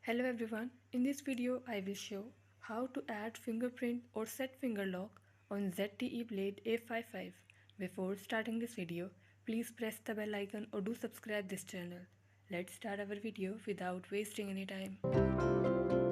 Hello everyone, in this video I will show how to add fingerprint or set finger lock on ZTE blade A55. Before starting this video, please press the bell icon or do subscribe this channel. Let's start our video without wasting any time.